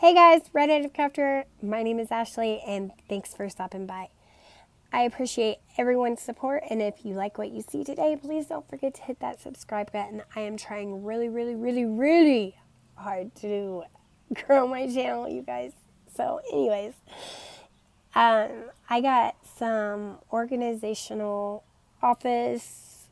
Hey guys, Redheaded Crafter. My name is Ashley, and thanks for stopping by. I appreciate everyone's support, and if you like what you see today, please don't forget to hit that subscribe button. I am trying really hard to grow my channel, you guys. So, anyways, I got some organizational office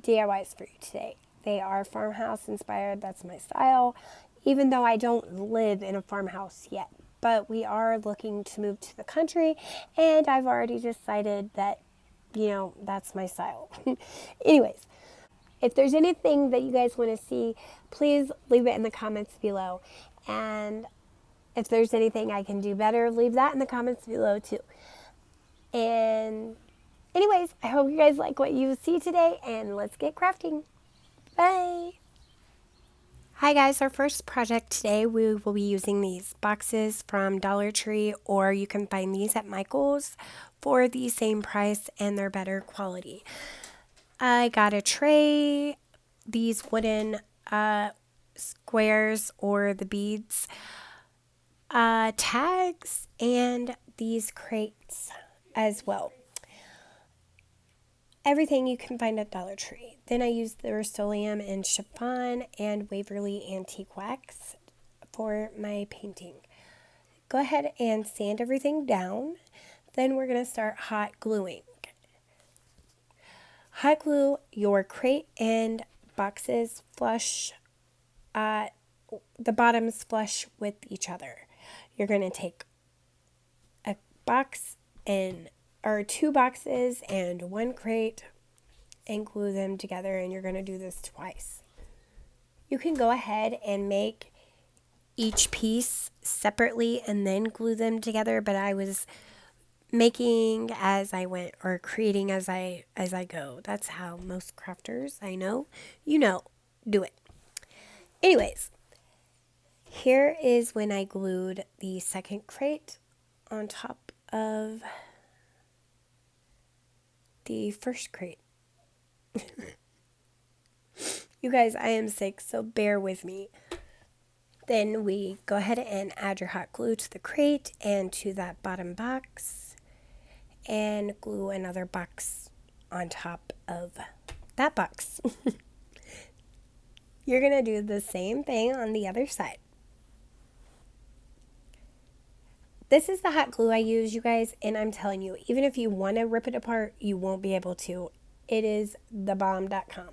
DIYs for you today. They are farmhouse inspired. That's my style, even though I don't live in a farmhouse yet. But we are looking to move to the country, and I've already decided that, that's my style. Anyways, if there's anything that you guys want to see, please leave it in the comments below. And if there's anything I can do better, leave that in the comments below too. And anyways, I hope you guys like what you see today, and let's get crafting. Bye! Hi guys, our first project today, we will be using these boxes from Dollar Tree, or you can find these at Michael's for the same price and they're better quality. I got a tray, these wooden squares or the beads, tags, and these crates as well. Everything you can find at Dollar Tree. Then I used the Rust-Oleum and chiffon and Waverly Antique Wax for my painting. Go ahead and sand everything down. Then we're going to start hot gluing. Hot glue your crate and boxes flush, the bottoms flush with each other. You're going to take a box or two boxes and one crate and glue them together, and you're going to do this twice. You can go ahead and make each piece separately and then glue them together, but I was making as I went, or creating as I go. That's how most crafters I know, do it. Anyways, here is when I glued the second crate on top of the first crate. You guys, I am sick, so bear with me. Then we go ahead and add your hot glue to the crate and to that bottom box, and glue another box on top of that box. You're going to do the same thing on the other side. This is the hot glue I use, you guys, and I'm telling you, even if you want to rip it apart, you won't be able to. It is thebomb.com.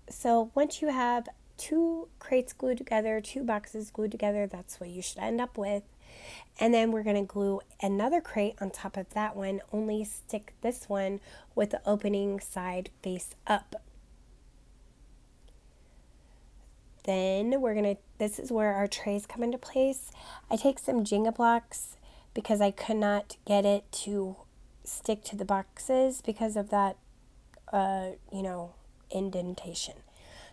So once you have two crates glued together, two boxes glued together, that's what you should end up with. And then we're going to glue another crate on top of that one, only stick this one with the opening side face up. Then this is where our trays come into place. I take some Jenga blocks because I could not get it to stick to the boxes because of that, indentation.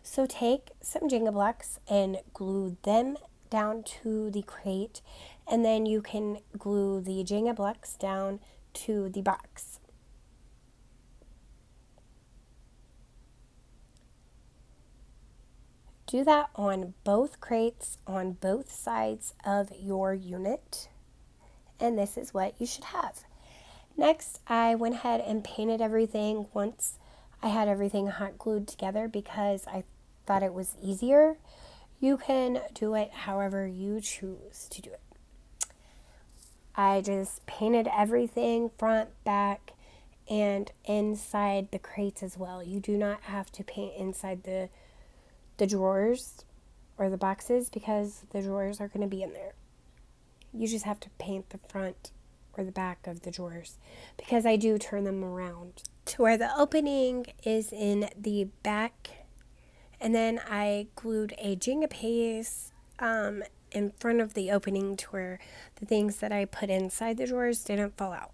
So take some Jenga blocks and glue them down to the crate, and then you can glue the Jenga blocks down to the box. Do that on both crates on both sides of your unit, and this is what you should have. Next, I went ahead and painted everything once I had everything hot glued together because I thought it was easier. You can do it however you choose to do it. I just painted everything front, back, and inside the crates as well. You do not have to paint inside the drawers or the boxes because the drawers are going to be in there. You just have to paint the front or the back of the drawers because I do turn them around to where the opening is in the back. And then I glued a Jenga piece in front of the opening to where the things that I put inside the drawers didn't fall out.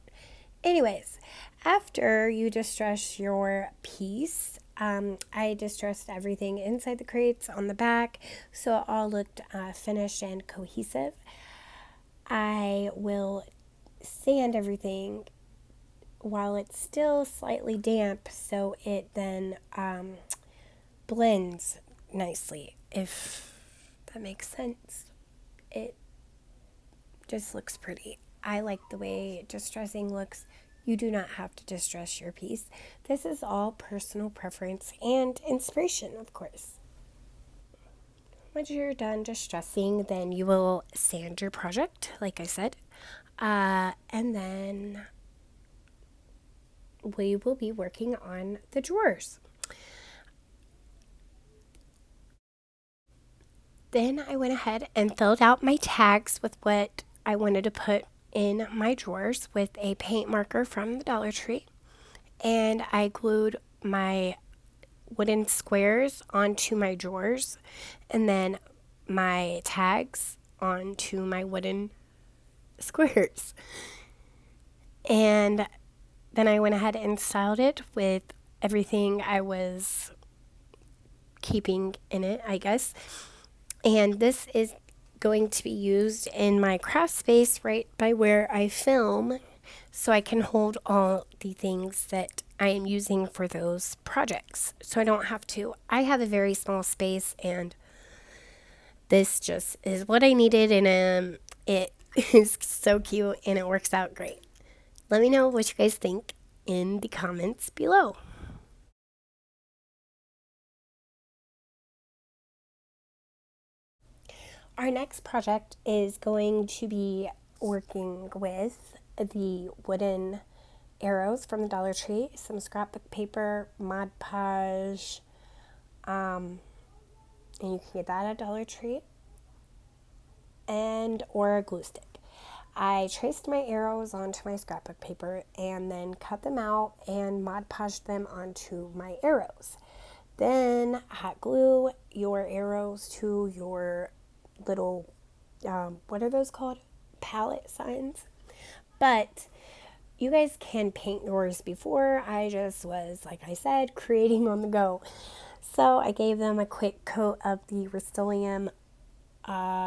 Anyways, after you distress your piece, I distressed everything inside the crates on the back so it all looked finished and cohesive. I will sand everything while it's still slightly damp so it then blends nicely, if that makes sense. It just looks pretty. I like the way distressing looks. You do not have to distress your piece. This is all personal preference and inspiration, of course. Once you're done distressing, then you will sand your project, like I said. And then we will be working on the drawers. Then I went ahead and filled out my tags with what I wanted to put in my drawers with a paint marker from the Dollar Tree. And I glued my wooden squares onto my drawers and then my tags onto my wooden squares. And then I went ahead and styled it with everything I was keeping in it, I guess. And this is going to be used in my craft space right by where I film, so I can hold all the things that I am using for those projects. So I don't have to. I have a very small space, and this just is what I needed, and it is so cute and it works out great. Let me know what you guys think in the comments below. Our next project is going to be working with the wooden arrows from the Dollar Tree, some scrapbook paper, Mod Podge, and you can get that at Dollar Tree, and or a glue stick. I traced my arrows onto my scrapbook paper and then cut them out and Mod Podged them onto my arrows. Then hot glue your arrows to your little, what are those called? Palette signs. But you guys can paint yours before. I just was, like I said, creating on the go. So I gave them a quick coat of the Rust-Oleum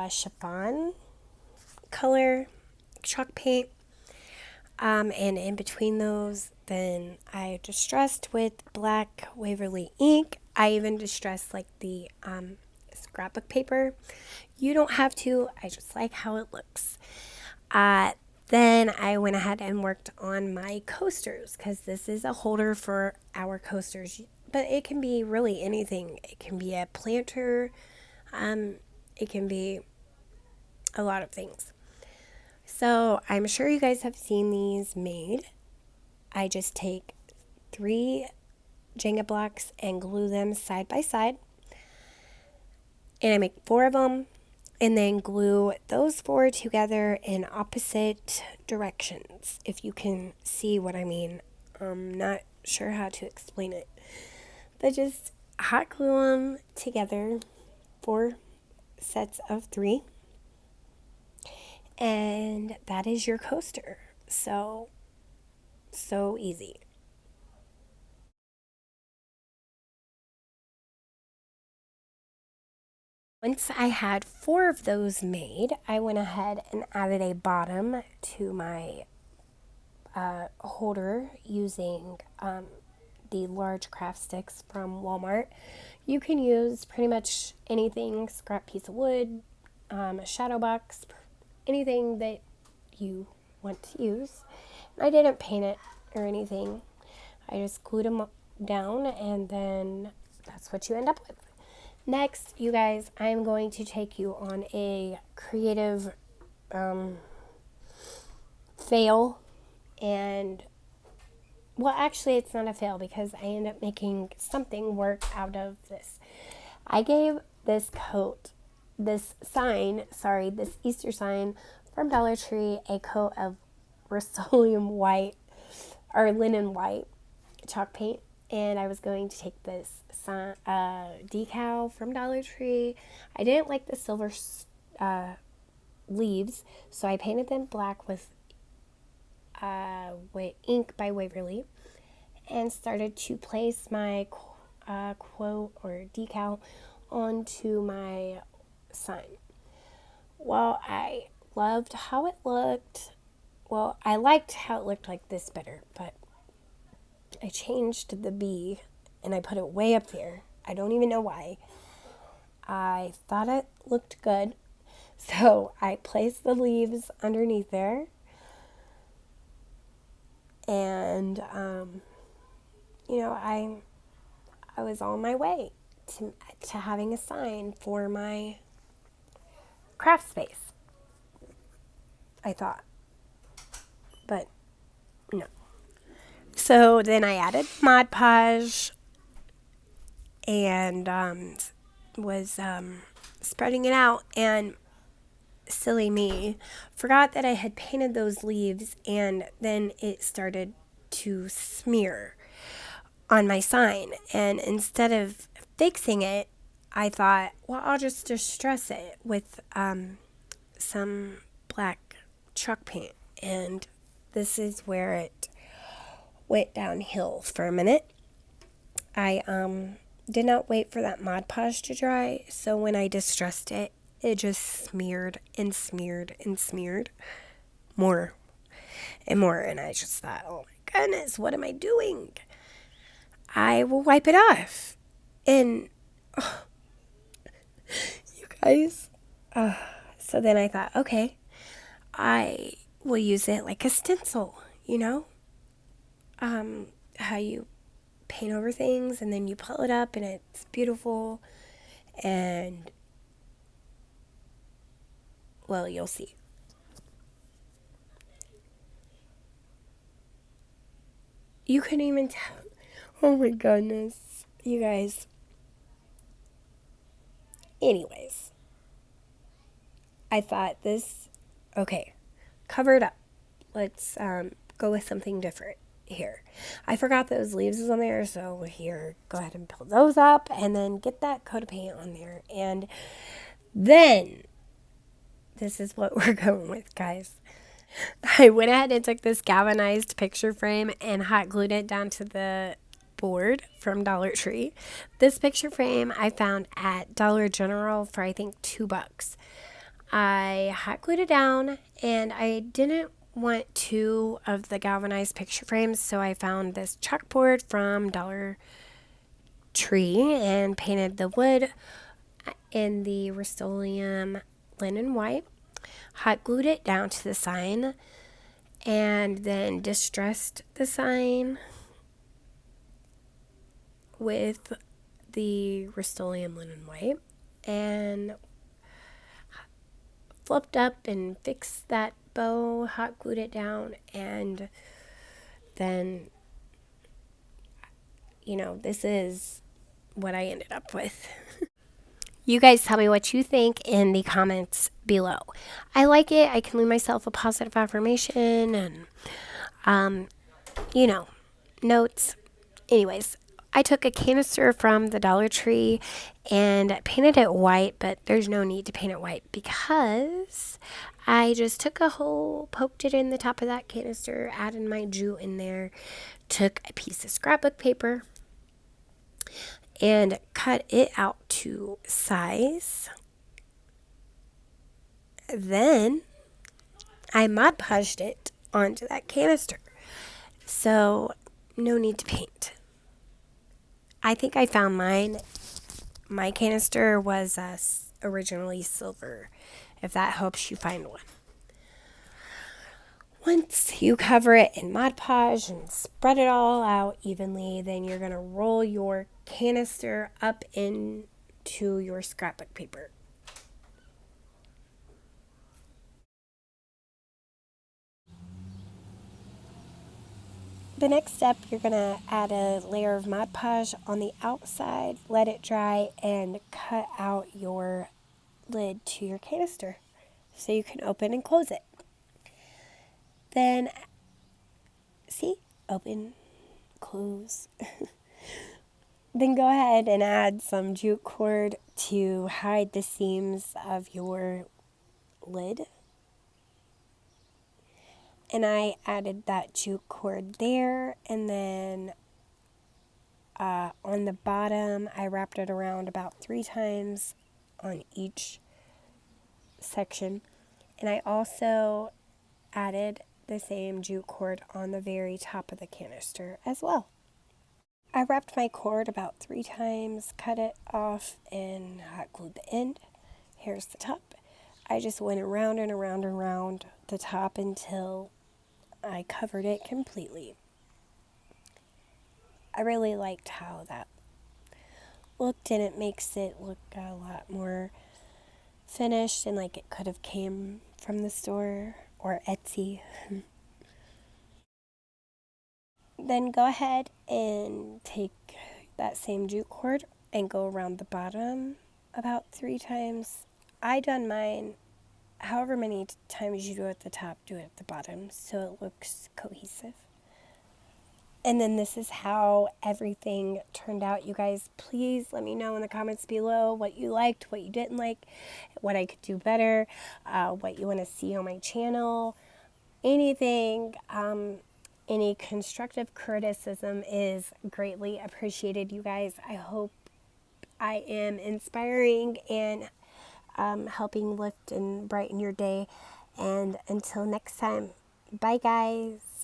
chiffon color chalk paint. And in between those, then I distressed with black Waverly ink. I even distressed like the scrapbook paper. You don't have to. I just like how it looks. Then I went ahead and worked on my coasters, because this is a holder for our coasters. But it can be really anything. It can be a planter. It can be a lot of things. So I'm sure you guys have seen these made. I just take 3 Jenga blocks and glue them side by side. And I make 4 of them and then glue those 4 together in opposite directions, if you can see what I mean. I'm not sure how to explain it. But just hot glue them together, 4 sets of 3. And that is your coaster. So easy. Once I had 4 of those made, I went ahead and added a bottom to my holder using the large craft sticks from Walmart. You can use pretty much anything, scrap piece of wood, a shadow box, anything that you want to use. I didn't paint it or anything. I just glued them down, and then that's what you end up with. Next, you guys, I'm going to take you on a creative fail. And, well, actually, it's not a fail because I end up making something work out of this. I gave this this Easter sign from Dollar Tree a coat of Rust-Oleum white, or linen white chalk paint. And I was going to take this decal from Dollar Tree. I didn't like the silver leaves, so I painted them black with ink by Waverly, and started to place my quote or decal onto my sign. Well, I loved how it looked. Well, I liked how it looked like this better, but I changed the B and I put it way up there. I don't even know why. I thought it looked good. So I placed the leaves underneath there. And, I was on my way to having a sign for my craft space, I thought. But no. So then I added Mod Podge and was spreading it out, and silly me forgot that I had painted those leaves, and then it started to smear on my sign. And instead of fixing it, I thought, well, I'll just distress it with some black chalk paint. And this is where it went downhill for a minute. I did not wait for that Mod Podge to dry, so when I distressed it, it just smeared and smeared and smeared more and more. And I just thought, oh my goodness, what am I doing? I will wipe it off. And you guys, so then I thought, okay, I will use it like a stencil, how you paint over things and then you pull it up and it's beautiful. And, well, you'll see. You couldn't even tell. Oh my goodness, you guys. Anyways, I thought okay, cover it up. Let's go with something different here. I forgot those leaves was on there, so here, go ahead and pull those up and then get that coat of paint on there. And then, this is what we're going with, guys. I went ahead and took this galvanized picture frame and hot glued it down to the board from Dollar Tree. This picture frame I found at Dollar General for I think $2. I hot glued it down, and I didn't want 2 of the galvanized picture frames, so I found this chalkboard from Dollar Tree and painted the wood in the Rust-Oleum linen white, hot glued it down to the sign, and then distressed the sign with the Rust-Oleum linen white, and flipped up and fixed that bow, hot glued it down, and then, this is what I ended up with. You guys tell me what you think in the comments below. I like it. I can leave myself a positive affirmation and, notes. Anyways, I took a canister from the Dollar Tree and painted it white, but there's no need to paint it white because I just took a hole, poked it in the top of that canister, added my jute in there, took a piece of scrapbook paper, and cut it out to size. Then I Mod Podged it onto that canister. So no need to paint. I think I found mine. My canister was originally silver, if that helps you find one. Once you cover it in Mod Podge and spread it all out evenly, then you're going to roll your canister up into your scrapbook paper. The next step, you're going to add a layer of Mod Podge on the outside, let it dry, and cut out your lid to your canister so you can open and close it. Then, see, open, close. Then go ahead and add some jute cord to hide the seams of your lid. And I added that jute cord there, and then on the bottom I wrapped it around about 3 times on each section. And I also added the same jute cord on the very top of the canister as well. I wrapped my cord about 3 times, cut it off, and hot glued the end. Here's the top. I just went around and around and around the top until I covered it completely. I really liked how that looked, and it makes it look a lot more finished and like it could have came from the store or Etsy. Then go ahead and take that same jute cord and go around the bottom about 3 times. I done mine however many times you do it at the top, do it at the bottom so it looks cohesive. And then this is how everything turned out. You guys, please let me know in the comments below what you liked, what you didn't like, what I could do better, what you want to see on my channel, anything. Any constructive criticism is greatly appreciated, you guys. I hope I am inspiring and helping lift and brighten your day. And until next time, bye guys.